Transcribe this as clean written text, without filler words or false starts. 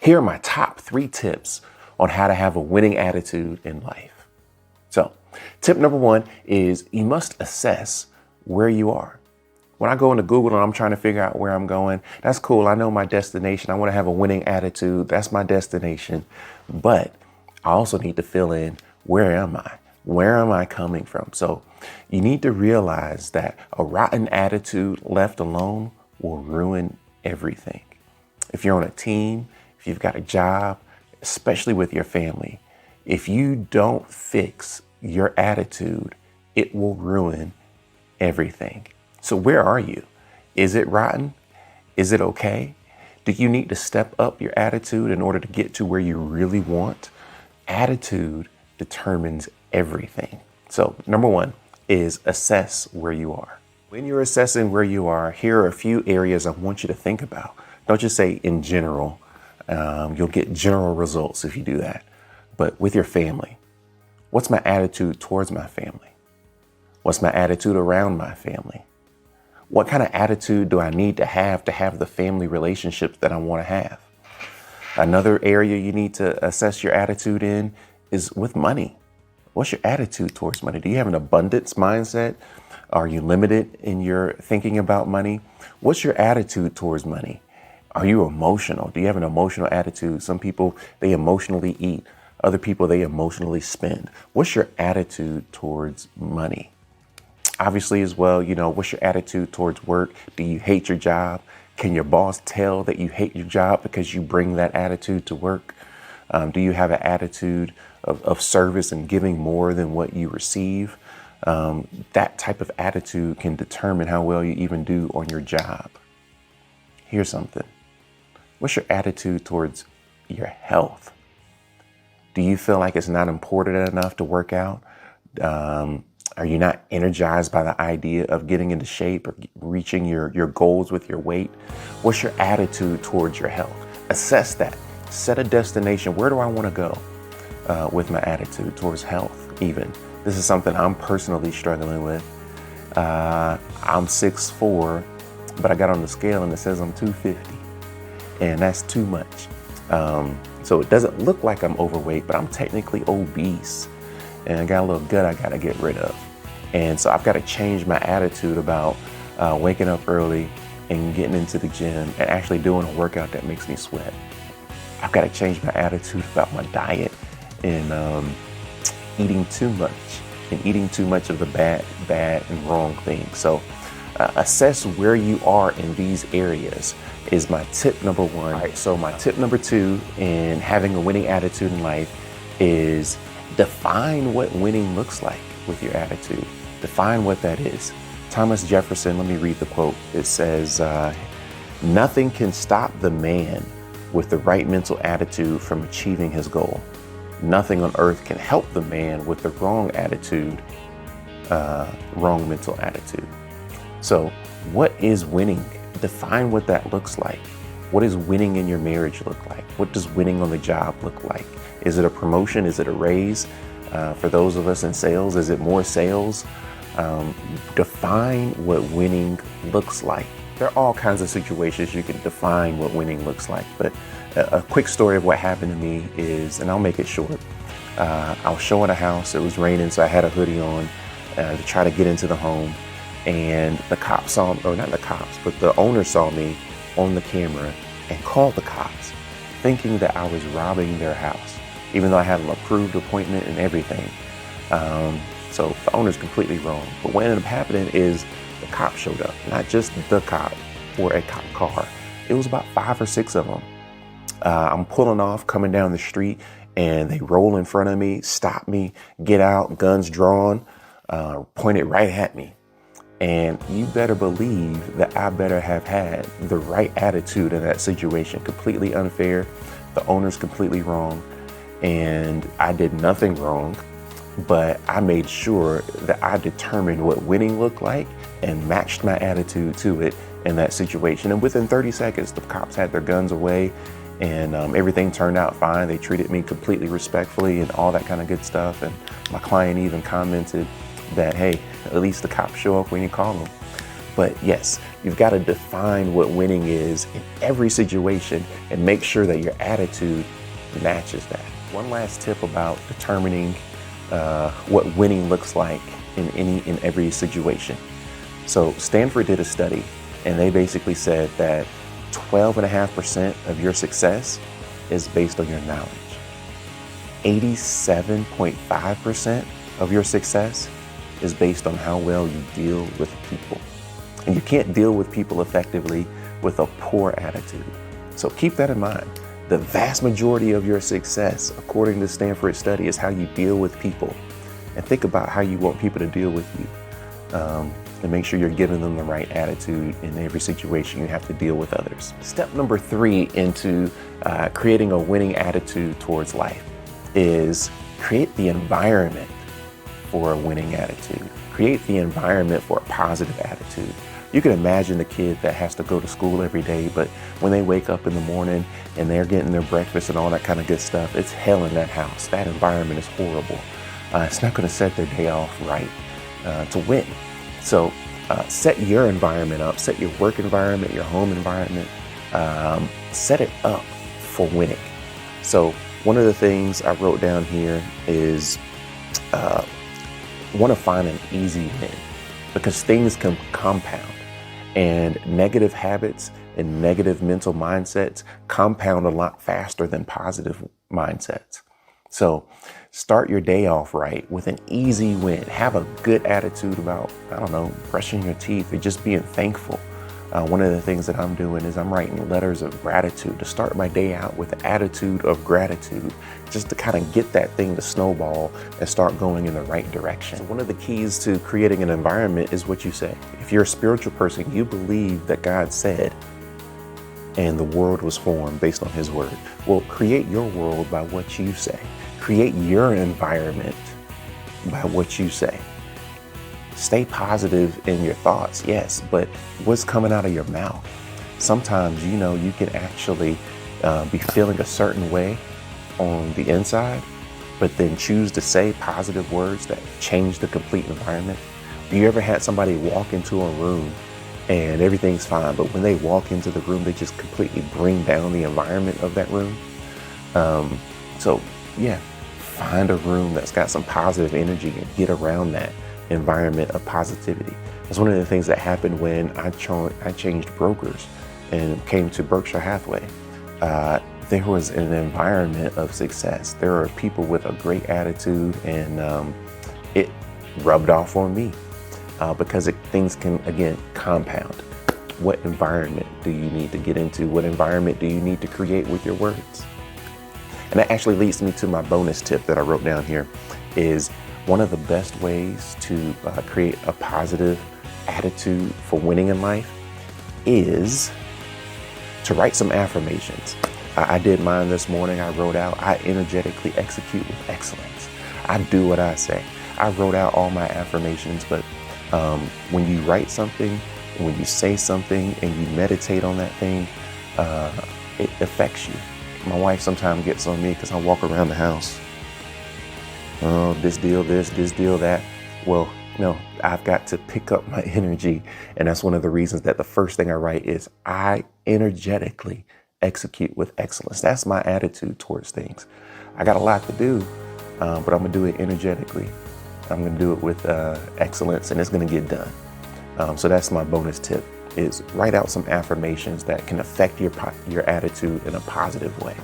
Here are my top 3 tips on how to have a winning attitude in life. So, tip number 1 is you must assess where you are. When I go into Google and I'm trying to figure out where I'm going, that's cool. I know my destination. I want to have a winning attitude. That's my destination. But I also need to fill in, where am I? Where am I coming from? So you need to realize that a rotten attitude left alone will ruin everything. If you're on a team, if you've got a job, especially with your family, if you don't fix your attitude, it will ruin everything. So where are you? Is it rotten? Is it okay? Do you need to step up your attitude in order to get to where you really want? Attitude determines everything. So number 1 is assess where you are. When you're assessing where you are, here are a few areas I want you to think about. Don't just say in general. You'll get general results if you do that. But with your family, what's my attitude towards my family? What's my attitude around my family? What kind of attitude do I need to have the family relationships that I want to have? Another area you need to assess your attitude in is with money. What's your attitude towards money? Do you have an abundance mindset? Are you limited in your thinking about money? What's your attitude towards money? Are you emotional? Do you have an emotional attitude? Some people, they emotionally eat. Other people, they emotionally spend. What's your attitude towards money? Obviously, as well, what's your attitude towards work? Do you hate your job? Can your boss tell that you hate your job because you bring that attitude to work? Do you have an attitude of service and giving more than what you receive? That type of attitude can determine how well you even do on your job. Here's something. What's your attitude towards your health? Do you feel like it's not important enough to work out? Are you not energized by the idea of getting into shape or reaching your goals with your weight? What's your attitude towards your health? Assess that. Set a destination. Where do I want to go with my attitude towards health even? This is something I'm personally struggling with. I'm 6'4", but I got on the scale and it says I'm 250. And that's too much. So it doesn't look like I'm overweight, but I'm technically obese. And I got a little gut I got to get rid of. And so I've got to change my attitude about waking up early and getting into the gym and actually doing a workout that makes me sweat. I've got to change my attitude about my diet and eating too much of the bad and wrong things. So assess where you are in these areas is my tip number 1. All right, so my tip number 2 in having a winning attitude in life is define what winning looks like with your attitude. Define what that is. Thomas Jefferson, let me read the quote. It says, nothing can stop the man with the right mental attitude from achieving his goal. Nothing on earth can help the man with the wrong attitude, wrong mental attitude. So what is winning? Define what that looks like. What does winning in your marriage look like? What does winning on the job look like? Is it a promotion? Is it a raise? For those of us in sales, is it more sales? Define what winning looks like. There are all kinds of situations you can define what winning looks like, but a quick story of what happened to me is, and I'll make it short. I was showing a house. It was raining, so I had a hoodie on to try to get into the home. And the cops saw me, or not the cops, but the owner saw me on the camera and called the cops, thinking that I was robbing their house, even though I had an approved appointment and everything. So the owner's completely wrong. But what ended up happening is the cop showed up, not just the cop or a cop car. It was about 5 or 6 of them. I'm pulling off, coming down the street, and they roll in front of me, stop me, get out, guns drawn, pointed right at me. And you better believe that I better have had the right attitude in that situation. Completely unfair. The owner's completely wrong. And I did nothing wrong, but I made sure that I determined what winning looked like and matched my attitude to it in that situation. And within 30 seconds, the cops had their guns away and everything turned out fine. They treated me completely respectfully and all that kind of good stuff. And my client even commented that, hey, at least the cops show up when you call them. But yes, You've got to define what winning is in every situation and make sure that your attitude matches that. One last tip about determining what winning looks like in every situation. So Stanford did a study, and they basically said that 12.5% of your success is based on your knowledge. 87.5% of your success is based on how well you deal with people. And you can't deal with people effectively with a poor attitude. So keep that in mind. The vast majority of your success, according to the Stanford study, is how you deal with people. And think about how you want people to deal with you. And make sure you're giving them the right attitude in every situation you have to deal with others. Step number 3 into creating a winning attitude towards life is create the environment for a winning attitude. Create the environment for a positive attitude. You can imagine the kid that has to go to school every day, but when they wake up in the morning and they're getting their breakfast and all that kind of good stuff, it's hell in that house. That environment is horrible. It's not going to set their day off right to win. So set your environment up, set your work environment, your home environment, set it up for winning. So one of the things I wrote down here is want to find an easy win, because things can compound, and negative habits and negative mental mindsets compound a lot faster than positive mindsets. So start your day off right with an easy win. Have a good attitude about, brushing your teeth or just being thankful. One of the things that I'm doing is I'm writing letters of gratitude to start my day out with an attitude of gratitude, just to kind of get that thing to snowball and start going in the right direction. One of the keys to creating an environment is what you say. If you're a spiritual person, you believe that God said, and the world was formed based on his word. Well, create your world by what you say. Create your environment by what you say. Stay positive in your thoughts, yes, but what's coming out of your mouth? Sometimes, you can actually be feeling a certain way on the inside, but then choose to say positive words that change the complete environment. Do you ever had somebody walk into a room and everything's fine, but when they walk into the room, they just completely bring down the environment of that room? Find a room that's got some positive energy and get around that environment of positivity. That's one of the things that happened when I changed brokers and came to Berkshire Hathaway. There was an environment of success. There are people with a great attitude, and it rubbed off on me because things can, again, compound. What environment do you need to get into? What environment do you need to create with your words? And that actually leads me to my bonus tip that I wrote down here. Is one of the best ways to create a positive attitude for winning in life is to write some affirmations. I did mine this morning. I wrote out, I energetically execute with excellence. I do what I say. I wrote out all my affirmations, but when you write something, when you say something and you meditate on that thing, it affects you. My wife sometimes gets on me because I walk around the house. Oh, this deal, this deal, that. Well, no, I've got to pick up my energy. And that's one of the reasons that the first thing I write is I energetically execute with excellence. That's my attitude towards things. I got a lot to do, but I'm going to do it energetically. I'm going to do it with excellence, and it's going to get done. So that's my bonus tip, is write out some affirmations that can affect your attitude in a positive way.